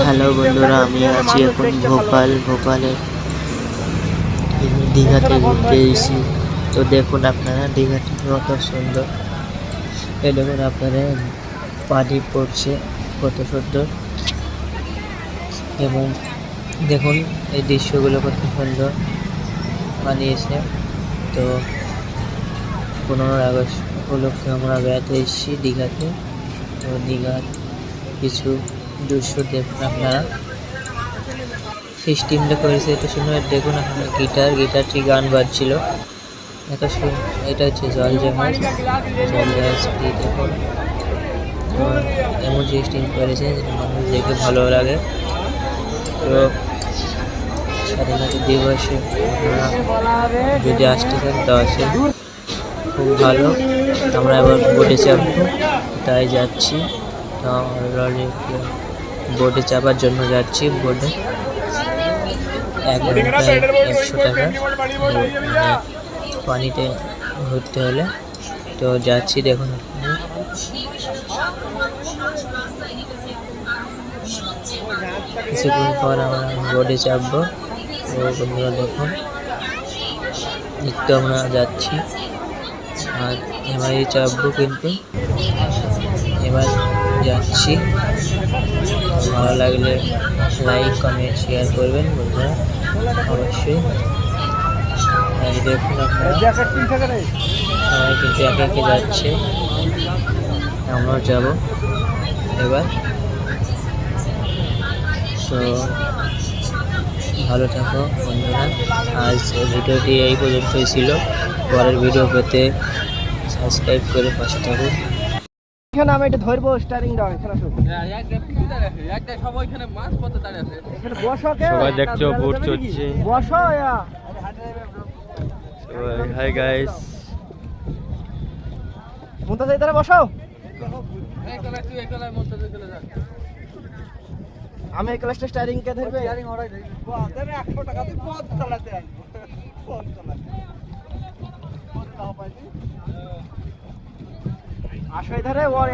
Hello বন্ধুরা, আমি আছি এখন ভোপালে দীঘাতে ঘুরতে এসেছি। তো দেখুন আপনারা দীঘাটা কত সুন্দর। এই দেখুন আপনারা পানি পড়ছে কত সুন্দর, এবং দেখুন এই দৃশ্যগুলো কত সুন্দর বানিয়েছে। তো 15 আগস্ট উপলক্ষে আমরা বেড়াতে এসেছি দীঘাতে। তো দীঘার কিছু দৃশ্য দেখুন আপনারা। সিস্টেমটা করেছে এত সুন্দর। দেখুন আপনারা গিটারটি গান বাজছিল এত সুন্দর। এটা হচ্ছে জল জাহাজ দেখুন। এমন সিস্টেম করেছে মানুষ দেখে ভালো লাগে। তো স্বাধীনতা দিবসে আপনারা যদি আসতে চান তো আসেন, খুব ভালো। আমরা এবার বোটে চাপবো, তাই যাচ্ছি। তো বোটে চাপার জন্য যাচ্ছি। বোটে 1 ঘন্টায় 100 টাকা পানিতে ঘুরতে হলে। তো যাচ্ছি, দেখুন কিছুক্ষণ পর আমরা বোটে চাপবো। তো বন্ধুরা দেখুন, একটু আমরা যাচ্ছি আর এবারে চাপবো, কিন্তু এবার যাচ্ছি। ভালো লাগলে লাইক কমেন্ট শেয়ার করবেন বন্ধুরা অবশ্যই। দেখুন আপনারা সবাই কিন্তু একে একে যাচ্ছে, আমরাও যাব এবার। তো ভালো থাকো বন্ধুরা। আজ ভিডিওটি এই পর্যন্তই ছিল। পরের ভিডিও পেতে সাবস্ক্রাইব করে পাশে থাকুন। এখানে আমি এটা ধরবো স্টারিং দাও। এখানে সবাই দেখছো বোট চড়ছে। বসো হাই গাইস, মুন্তাজ এই ধারে বসো। আমি এই ক্লাসটা স্টারিং কে ধরবে। 100 টাকা দিয়ে পথ চালাতে আসো এই ধারে। ওর